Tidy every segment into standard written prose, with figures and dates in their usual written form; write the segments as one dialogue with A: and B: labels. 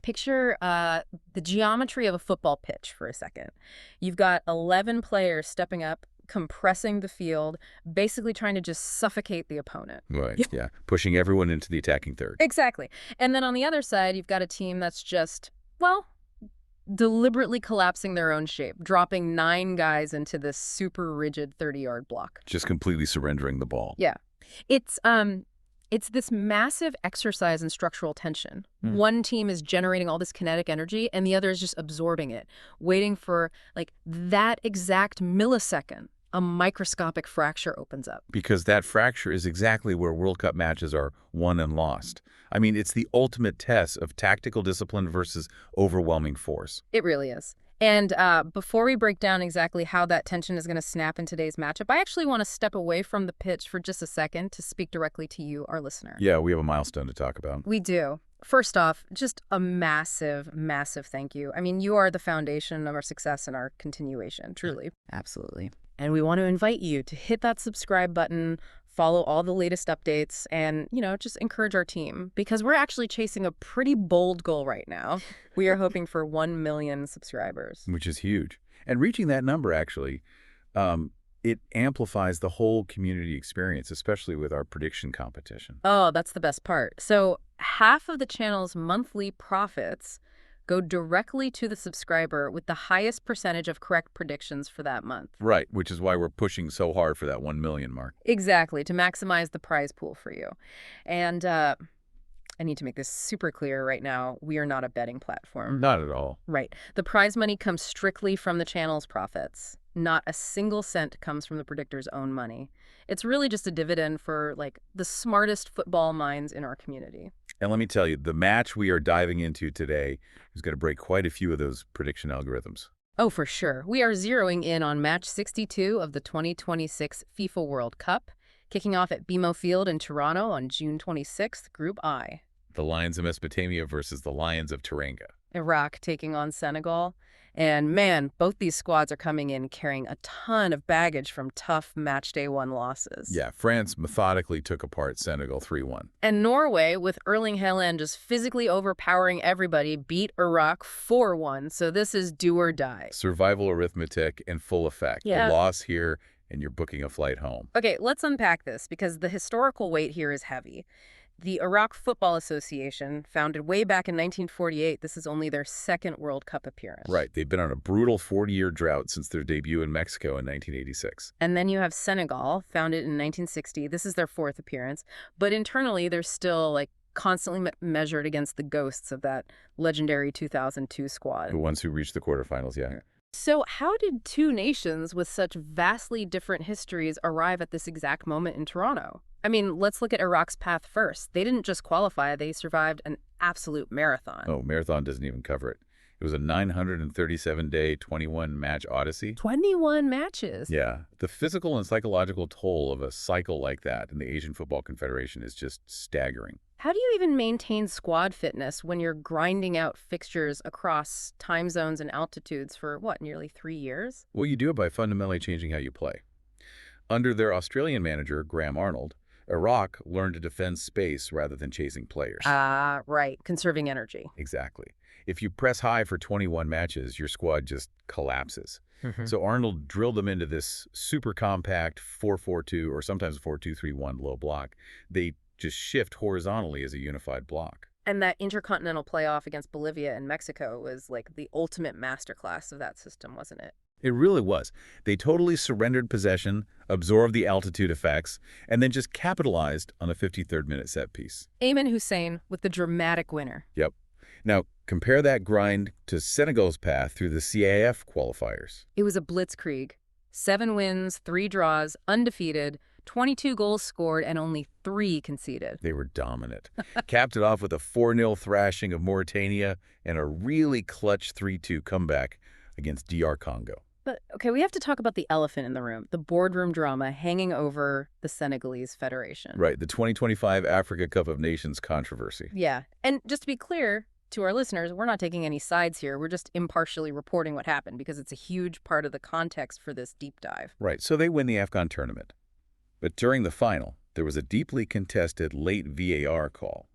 A: Picture the geometry of a football pitch for a second. You've got 11 players stepping up, compressing the field, basically trying to just suffocate the opponent.
B: Right, yeah. Pushing everyone into the attacking third.
A: Exactly. And then on the other side, you've got a team that's just, well, deliberately collapsing their own shape, dropping 9 guys into this super rigid 30-yard block.
B: Just completely surrendering the ball.
A: Yeah. It's this massive exercise in structural tension. One team is generating all this kinetic energy, and the other is just absorbing it, waiting for, like, that exact millisecond a microscopic fracture opens up.
B: Because that fracture is exactly where World Cup matches are won and lost. I mean, it's the ultimate test of tactical discipline versus overwhelming force.
A: It really is. And before we break down exactly how that tension is going to snap in today's matchup, I actually want to step away from the pitch for just a second to speak directly to you, our listener.
B: Yeah, we have a milestone to talk about.
A: We do. First off, just a massive, massive thank you. I mean, you are the foundation of our success and our continuation, truly.
C: Absolutely.
A: And we want to invite you to hit that subscribe button, follow all the latest updates, and, just encourage our team, because we're actually chasing a pretty bold goal right now. We are hoping for 1 million subscribers.
B: Which is huge. And reaching that number, actually, it amplifies the whole community experience, especially with our prediction competition.
A: Oh, that's the best part. So half of the channel's monthly profits go directly to the subscriber with the highest percentage of correct predictions for that month.
B: Right, which is why we're pushing so hard for that 1 million mark.
A: Exactly, to maximize the prize pool for you. And I need to make this super clear right now. We are not a betting platform.
B: Not at all.
A: Right. The prize money comes strictly from the channel's profits. Not a single cent comes from the predictor's own money. It's really just a dividend for, like, the smartest football minds in our community.
B: And let me tell you, the match we are diving into today is going to break quite a few of those prediction algorithms.
A: Oh, for sure. We are zeroing in on match 62 of the 2026 FIFA World Cup, kicking off at BMO Field in Toronto on June 26th, Group I.
B: The Lions of Mesopotamia versus the Lions of Teranga.
A: Iraq taking on Senegal. And man, both these squads are coming in carrying a ton of baggage from tough matchday 1 losses.
B: Yeah, France methodically took apart Senegal 3-1.
A: And Norway, with Erling Haaland just physically overpowering everybody, beat Iraq 4-1. So this is do or die.
B: Survival arithmetic in full effect.
A: Yeah.
B: A loss here, and you're booking a flight home.
A: Okay, let's unpack this, because the historical weight here is heavy. The Iraq Football Association, founded way back in 1948, this is only their 2nd World Cup appearance.
B: Right. They've been on a brutal 40-year drought since their debut in Mexico in 1986.
A: And then you have Senegal, founded in 1960. This is their 4th appearance. But internally, they're still, like, constantly measured against the ghosts of that legendary 2002 squad.
B: The ones who reached the quarterfinals, yeah.
A: So how did 2 nations with such vastly different histories arrive at this exact moment in Toronto? I mean, let's look at Iraq's path first. They didn't just qualify, they survived an absolute marathon.
B: Oh, marathon doesn't even cover it. It was a 937-day, 21-match odyssey.
A: 21 matches?
B: Yeah. The physical and psychological toll of a cycle like that in the Asian Football Confederation is just staggering.
A: How do you even maintain squad fitness when you're grinding out fixtures across time zones and altitudes for, nearly 3 years?
B: Well, you do it by fundamentally changing how you play. Under their Australian manager, Graham Arnold, Iraq learned to defend space rather than chasing players.
A: Right. Conserving energy.
B: Exactly. If you press high for 21 matches, your squad just collapses. So Arnold drilled them into this super compact 4-4-2 or sometimes 4-2-3-1 low block. They just shift horizontally as a unified block.
A: And that intercontinental playoff against Bolivia and Mexico was like the ultimate masterclass of that system, wasn't it?
B: It really was. They totally surrendered possession, absorbed the altitude effects, and then just capitalized on a 53rd minute set piece.
A: Aymen Hussein with the dramatic winner.
B: Yep. Now, compare that grind to Senegal's path through the CAF qualifiers.
A: It was a blitzkrieg. 7 wins, 3 draws, undefeated, 22 goals scored, and only 3 conceded.
B: They were dominant. Capped it off with a 4-0 thrashing of Mauritania and a really clutch 3-2 comeback against DR Congo.
A: But, okay, we have to talk about the elephant in the room, the boardroom drama hanging over the Senegalese Federation.
B: Right, the 2025 Africa Cup of Nations controversy.
A: Yeah, and just to be clear to our listeners, we're not taking any sides here. We're just impartially reporting what happened because it's a huge part of the context for this deep dive.
B: Right, so they win the AFCON tournament. But during the final, there was a deeply contested late VAR call.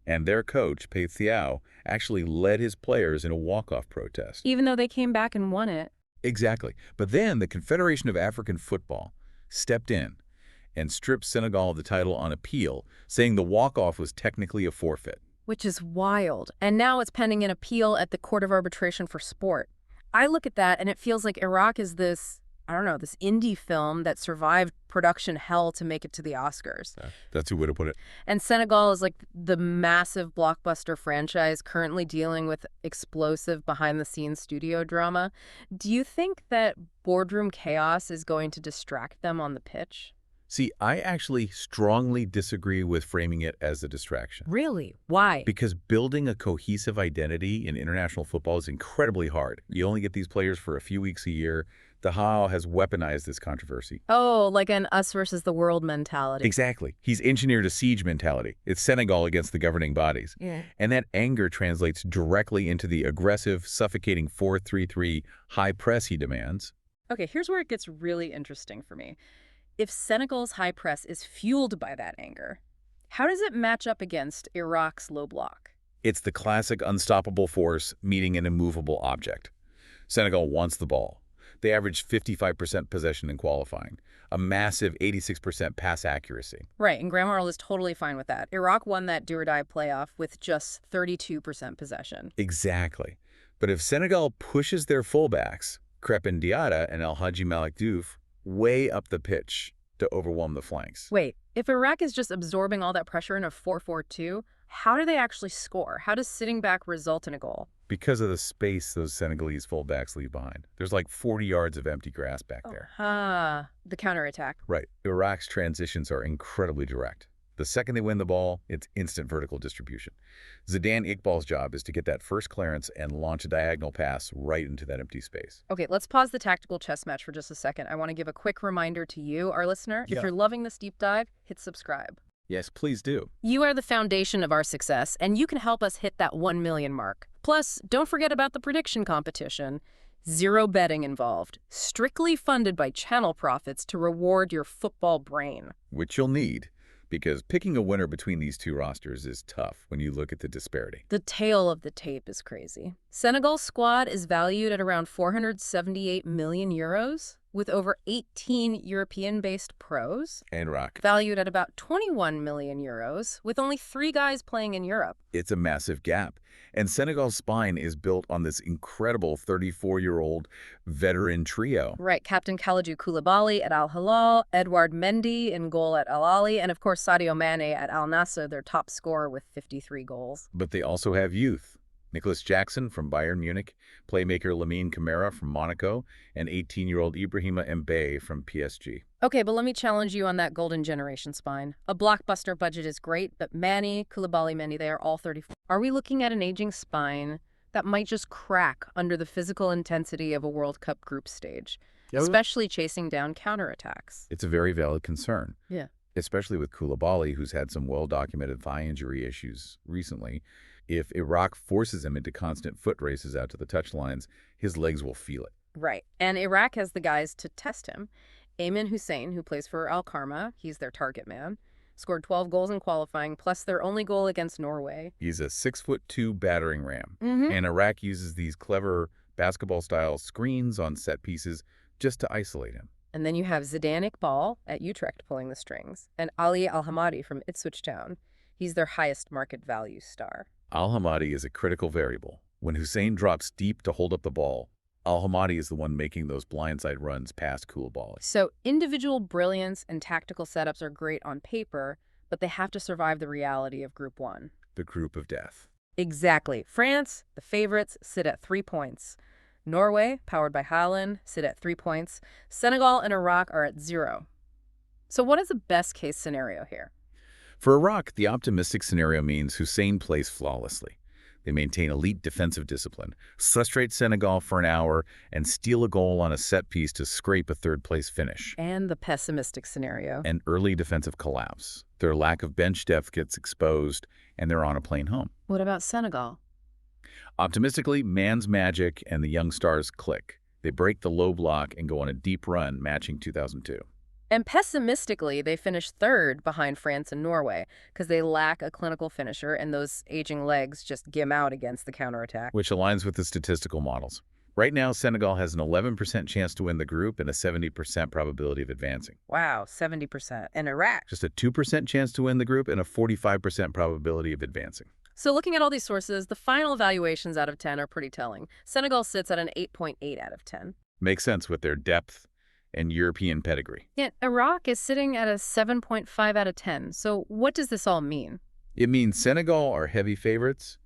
B: And their coach, Pei Thiao, actually led his players in a walk-off protest.
A: Even though they came back and won it.
B: Exactly. But then the Confederation of African Football stepped in and stripped Senegal of the title on appeal, saying the walk-off was technically a forfeit.
A: Which is wild. And now it's pending an appeal at the Court of Arbitration for Sport. I look at that and it feels like Iraq is this, I don't know, this indie film that survived production hell to make it to the Oscars.
B: That's a way to put it.
A: And Senegal is like the massive blockbuster franchise currently dealing with explosive behind-the-scenes studio drama. Do you think that boardroom chaos is going to distract them on the pitch?
B: See, I actually strongly disagree with framing it as a distraction.
A: Really? Why?
B: Because building a cohesive identity in international football is incredibly hard. You only get these players for a few weeks a year. The How has weaponized this controversy.
A: Oh, like an us versus the world mentality.
B: Exactly. He's engineered a siege mentality. It's Senegal against the governing bodies.
A: Yeah.
B: And that anger translates directly into the aggressive, suffocating 4-3-3 high press he demands.
A: Okay, here's where it gets really interesting for me. If Senegal's high press is fueled by that anger, how does it match up against Iraq's low block?
B: It's the classic unstoppable force meeting an immovable object. Senegal wants the ball. They averaged 55% possession in qualifying, a massive 86% pass accuracy.
A: Right, and Graham Arnold is totally fine with that. Iraq won that do-or-die playoff with just 32% possession.
B: Exactly. But if Senegal pushes their fullbacks, Crepin Diatta and El Hadji Malik Diouf, way up the pitch to overwhelm the flanks.
A: Wait, if Iraq is just absorbing all that pressure in a 4-4-2, how do they actually score? How does sitting back result in a goal?
B: Because of the space those Senegalese fullbacks leave behind. There's like 40 yards of empty grass back there.
A: The counterattack.
B: Right. Iraq's transitions are incredibly direct. The second they win the ball, it's instant vertical distribution. Zidane Iqbal's job is to get that first clearance and launch a diagonal pass right into that empty space.
A: Okay, let's pause the tactical chess match for just a second. I want to give a quick reminder to you, our listener. If you're loving this deep dive, hit subscribe.
B: Yes, please do.
A: You are the foundation of our success, and you can help us hit that 1 million mark. Plus, don't forget about the prediction competition. Zero betting involved. Strictly funded by channel profits to reward your football brain.
B: Which you'll need, because picking a winner between these two rosters is tough when you look at the disparity.
A: The tail of the tape is crazy. Senegal's squad is valued at around 478 million euros, with over 18 European-based pros.
B: And Iraq.
A: Valued at about 21 million euros, with only 3 guys playing in Europe.
B: It's a massive gap. And Senegal's spine is built on this incredible 34-year-old veteran trio.
A: Right, Captain Kalidou Koulibaly at Al Hilal, Edouard Mendy in goal at Al Ahly, and of course Sadio Mané at Al Nassr, their top scorer with 53 goals.
B: But they also have youth. Nicholas Jackson from Bayern Munich, playmaker Lamine Camara from Monaco, and 18-year-old Ibrahima Mbaye from PSG.
A: Okay, but let me challenge you on that golden generation spine. A blockbuster budget is great, but Mané, Koulibaly, Mendy, they are all 34. Are we looking at an aging spine that might just crack under the physical intensity of a World Cup group stage, especially chasing down counterattacks?
B: It's a very valid concern.
A: Yeah.
B: Especially with Koulibaly, who's had some well-documented thigh injury issues recently. If Iraq forces him into constant foot races out to the touchlines, his legs will feel it.
A: Right. And Iraq has the guys to test him. Aymen Hussein, who plays for Al Karma, he's their target man, scored 12 goals in qualifying, plus their only goal against Norway.
B: He's a 6'2" battering ram. And Iraq uses these clever basketball-style screens on set pieces just to isolate him.
A: And then you have Zidane Iqbal at Utrecht pulling the strings, and Ali Al-Hamadi from Ipswich Town. He's their highest market value star.
B: Al-Hamadi is a critical variable. When Hussein drops deep to hold up the ball, Al-Hamadi is the one making those blindside runs past Koulibaly.
A: So individual brilliance and tactical setups are great on paper, but they have to survive the reality of Group 1.
B: The group of death.
A: Exactly. France, the favorites, sit at 3 points. Norway, powered by Haaland, sit at 3 points. Senegal and Iraq are at 0. So what is the best case scenario here?
B: For Iraq, the optimistic scenario means Hussein plays flawlessly. They maintain elite defensive discipline, frustrate Senegal for an hour, and steal a goal on a set piece to scrape a third-place finish.
A: And the pessimistic scenario.
B: An early defensive collapse. Their lack of bench depth gets exposed, and they're on a plane home.
A: What about Senegal?
B: Optimistically, man's magic and the young stars click. They break the low block and go on a deep run, matching 2002.
A: And pessimistically, they finished third behind France and Norway because they lack a clinical finisher and those aging legs just gim out against the counterattack.
B: Which aligns with the statistical models. Right now, Senegal has an 11% chance to win the group and a 70% probability of advancing.
A: Wow, 70%. And Iraq.
B: Just a 2% chance to win the group and a 45% probability of advancing.
A: So looking at all these sources, the final evaluations out of 10 are pretty telling. Senegal sits at an 8.8 out of 10.
B: Makes sense with their depth and European pedigree.
A: Yet Iraq is sitting at a 7.5 out of 10. So what does this all mean?
B: It means Senegal are heavy favorites,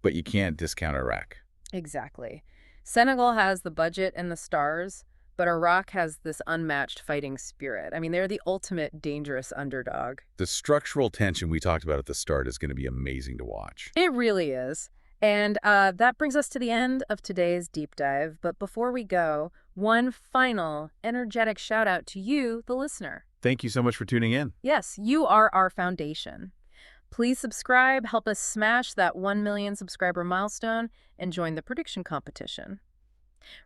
B: but you can't discount Iraq.
A: Exactly. Senegal has the budget and the stars, but Iraq has this unmatched fighting spirit. I mean, they're the ultimate dangerous underdog.
B: The structural tension we talked about at the start is going to be amazing to watch.
A: It really is. And that brings us to the end of today's deep dive. But before we go, one final energetic shout out to you, the listener.
B: Thank you so much for tuning in.
A: Yes, you are our foundation. Please subscribe, help us smash that 1 million subscriber milestone, and join the prediction competition.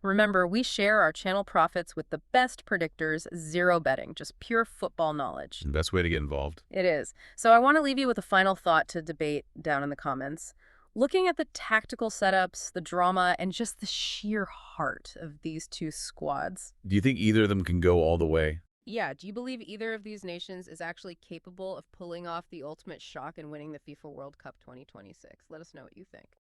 A: Remember, we share our channel profits with the best predictors, zero betting, just pure football knowledge.
B: The best way to get involved.
A: It is. So I want to leave you with a final thought to debate down in the comments. Looking at the tactical setups, the drama, and just the sheer heart of these two squads.
B: Do you think either of them can go all the way?
A: Yeah, do you believe either of these nations is actually capable of pulling off the ultimate shock and winning the FIFA World Cup 2026? Let us know what you think.